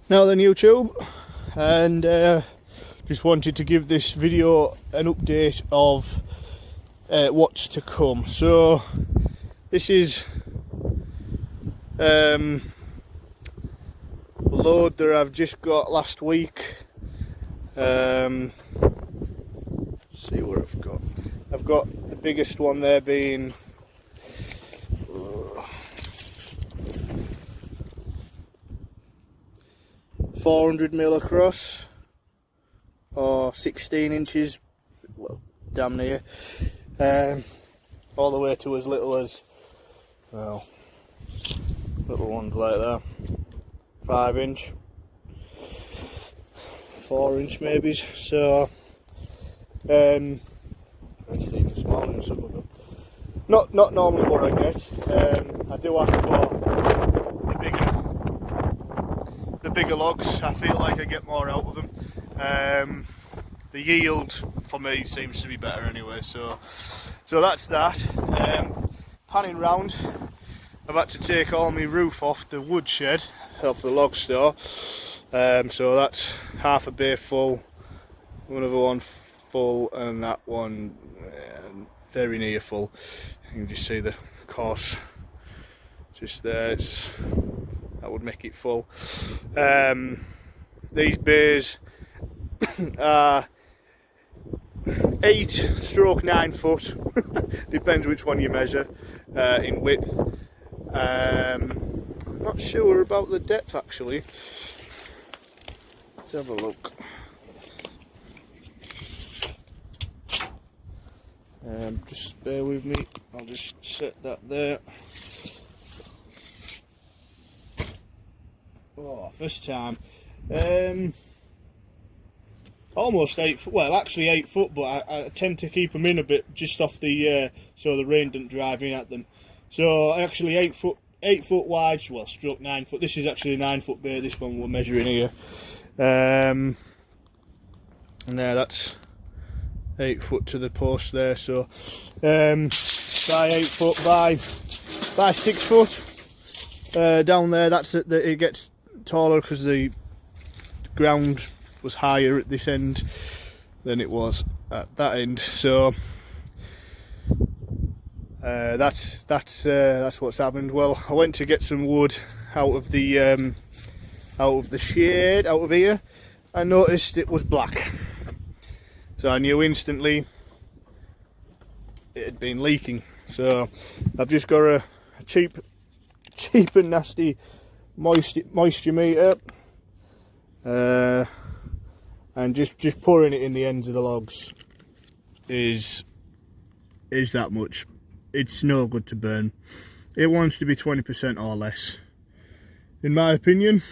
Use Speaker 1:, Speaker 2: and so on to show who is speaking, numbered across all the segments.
Speaker 1: Now then, YouTube, and just wanted to give this video an update of what's to come. So this is a load that I've just got last week. See what I've got. I've got the biggest one there being 400mm across, or 16 inches, well, damn near, all the way to as little as, well, little ones like that, 5 inch, 4 inch maybe. So it's even smaller than some of them. Not normally what I get. I do ask for the bigger logs. I feel like I get more out of them. The yield for me seems to be better anyway. So that's that. Panning round, I've had to take all my roof off the woodshed, off the log store. So that's half a bay full, one other one full, and that one very near full. You can just see the course just there. That would make it full. These bays are 8/9 foot, depends which one you measure, in width. I'm not sure about the depth actually. Let's have a look. Just bear with me, I'll just set that there. Oh, first time. Almost 8 foot, well actually 8 foot, but I tend to keep them in a bit just off the, so the rain doesn't drive in at them. So actually 8 foot wide, well stroke 9 foot, this is actually a 9 foot bay, this one we're measuring here. And there, that's 8 foot to the post there, so by 8 foot by 6 foot. Down there, that's it, it gets taller because the ground was higher at this end than it was at that end. So that's what's happened. Well, I went to get some wood out of the shade out of here. I noticed it was black, so I knew instantly it had been leaking. So I've just got a cheap and nasty moisture meter, and just pouring it in the ends of the logs is that much. It's no good to burn. It wants to be 20% or less, in my opinion.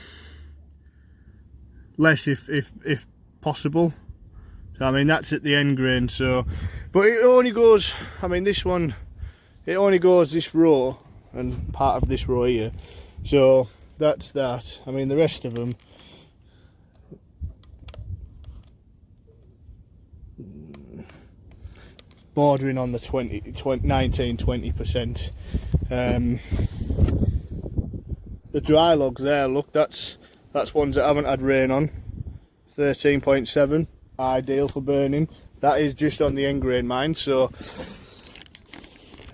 Speaker 1: Less if possible. So I mean that's at the end grain. So, but it only goes, I mean this one, it only goes this row and part of this row here. So that's that. I mean the rest of them, bordering on the 19-20%. The dry logs there, look, that's ones that haven't had rain on. 13.7, ideal for burning. That is just on the end grain mine. So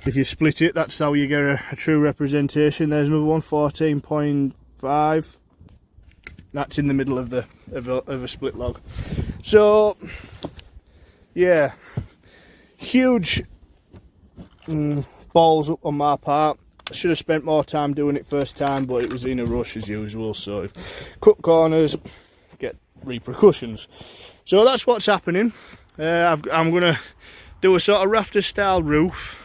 Speaker 1: if you split it, that's how you get a true representation. There's another one, 14.5. That's in the middle of a split log. So yeah, huge balls up on my part. I should have spent more time doing it first time, but it was in a rush as usual. So cut corners, get repercussions. So that's what's happening. I'm going to do a sort of rafter style roof.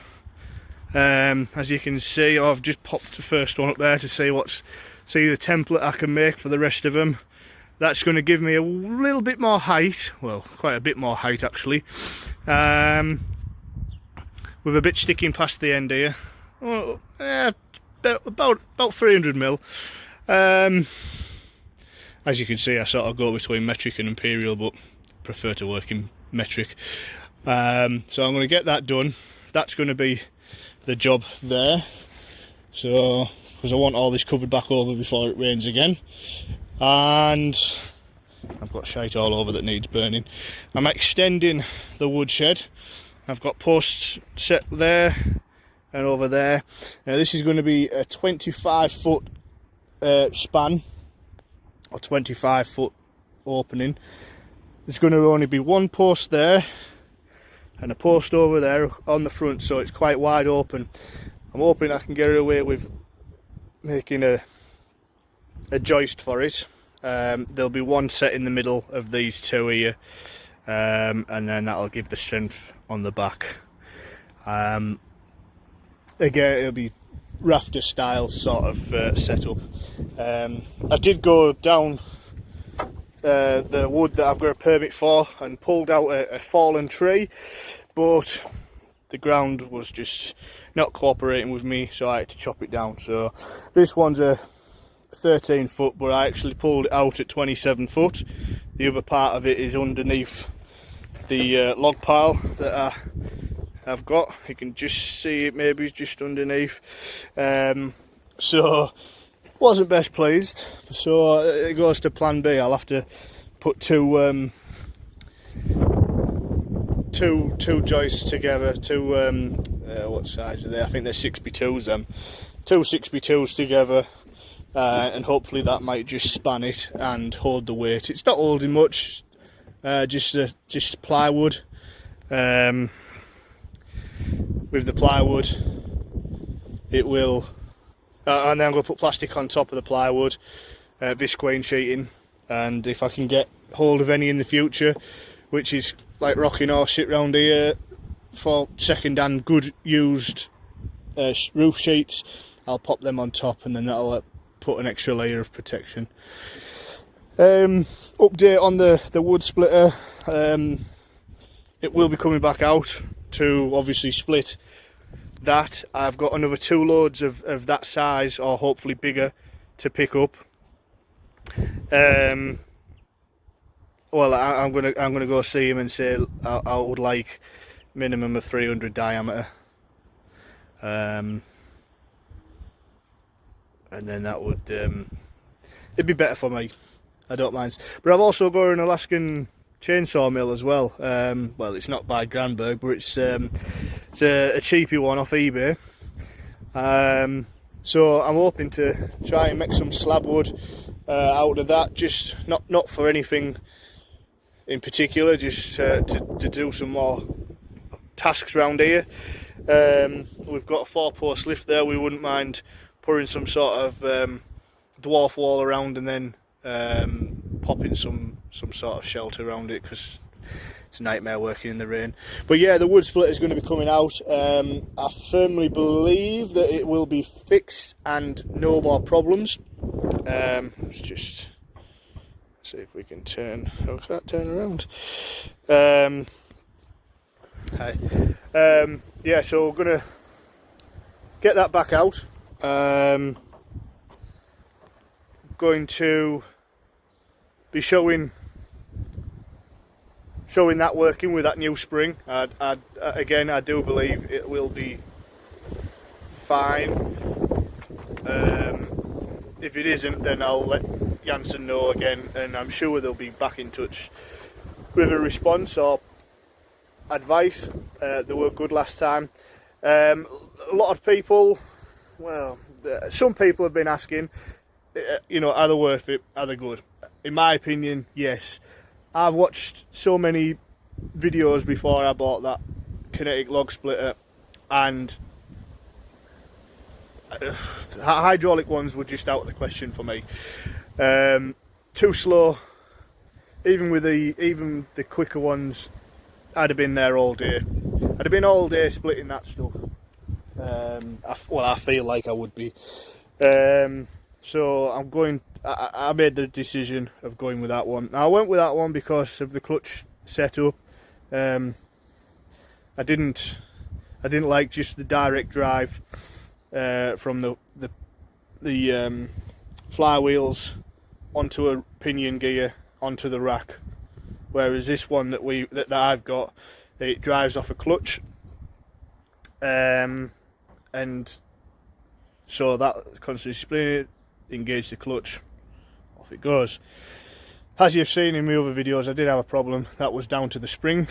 Speaker 1: As you can see, I've just popped the first one up there to see the template I can make for the rest of them. That's going to give me a little bit more height, well, quite a bit more height actually, with a bit sticking past the end here. Oh, about 300mm. As you can see, I sort of go between metric and imperial, but prefer to work in metric. So I'm going to get that done. That's going to be the job there. So, because I want all this covered back over before it rains again. and I've got shite all over that needs burning. I'm extending the woodshed. I've got posts set there and over there. Now this is going to be a 25-foot span, or 25-foot opening. There's going to only be one post there and a post over there on the front, so it's quite wide open. I'm hoping I can get away with making a joist for it. There'll be one set in the middle of these two here, and then that'll give the strength on the back. Again, it'll be rafter style sort of setup. I did go down the wood that I've got a permit for and pulled out a fallen tree, but the ground was just not cooperating with me, so I had to chop it down. So this one's a 13 foot, but I actually pulled it out at 27 foot. The other part of it is underneath the log pile that I've got. You can just see it, maybe just underneath. So wasn't best pleased, so it goes to plan B. I'll have to put two joists together, what size are they? I think they're 6x2s, them. Two 6x2s together, and hopefully that might just span it and hold the weight. It's not holding much, just plywood. With the plywood, it will, and then I'm going to put plastic on top of the plywood, visqueen sheeting, and if I can get hold of any in the future, which is like rocking horse shit round here for second-hand good used roof sheets, I'll pop them on top, and then that'll put an extra layer of protection. Update on the wood splitter. It will be coming back out to obviously split that. I've got another 2 loads of that size, or hopefully bigger, to pick up. Well, I'm gonna go see him and say I would like minimum of 300 diameter, and then that would it'd be better for me. I don't mind. But I've also got an Alaskan chainsaw mill as well. Well, it's not by Granberg, but it's a cheapy one off eBay. So I'm hoping to try and make some slab wood out of that. Just not for anything in particular, just to do some more tasks around here. We've got a 4-post lift there. We wouldn't mind putting some sort of dwarf wall around, and then popping some sort of shelter around it, because it's a nightmare working in the rain. But yeah, the wood splitter is going to be coming out. I firmly believe that it will be fixed and no more problems. Let's just see if we can turn. Oh, I can't turn around. Hi. Yeah, so we're gonna get that back out. Going to be showing that working with that new spring. Again, I do believe it will be fine. If it isn't, then I'll let Jansen know again, and I'm sure they'll be back in touch with a response or advice. They were good last time. A lot of people, well, some people have been asking, you know, are they worth it? Are they good? In my opinion, yes. I've watched so many videos before I bought that kinetic log splitter, and hydraulic ones were just out of the question for me. Too slow. Even the quicker ones, I'd have been there all day. I'd have been all day splitting that stuff. I feel like I would be. So I made the decision of going with that one. Now, I went with that one because of the clutch setup. I didn't like just the direct drive from the flywheels onto a pinion gear onto the rack, whereas this one that I've got, it drives off a clutch, and so that constantly spinning it, engage the clutch, off it goes. As you've seen in my other videos, I did have a problem. That was down to the spring.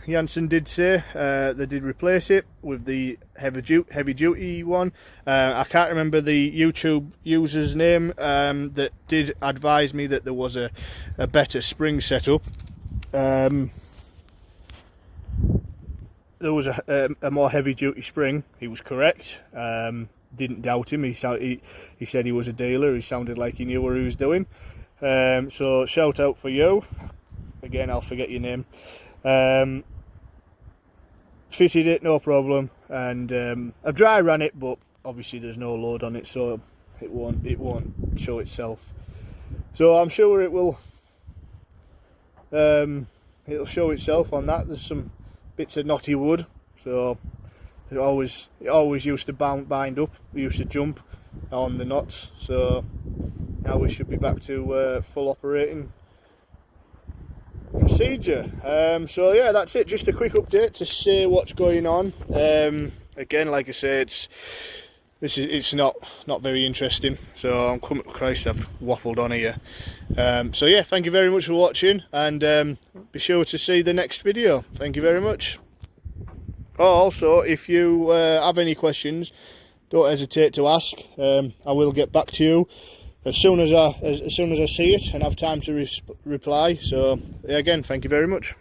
Speaker 1: Jansen did say they did replace it with the heavy duty one. I can't remember the YouTube user's name that did advise me that there was a better spring setup. There was a more heavy duty spring. He was correct. Didn't doubt him. He said he was a dealer. He sounded like he knew what he was doing. So shout out for you. Again, I'll forget your name. Fitted it, no problem, and I've dry ran it, but obviously there's no load on it, so it won't show itself. So I'm sure it will. It'll show itself on that. There's some bits of knotty wood, so it always used to bind up. We used to jump on the knots, so now we should be back to full operating procedure. So yeah, that's it. Just a quick update to say what's going on. Again, like I say, it's not very interesting. So I'm coming. Christ, I've waffled on here. So yeah, thank you very much for watching, and be sure to see the next video. Thank you very much. Oh, also, if you have any questions, don't hesitate to ask. I will get back to you as soon as I see it and have time to reply. So again, thank you very much.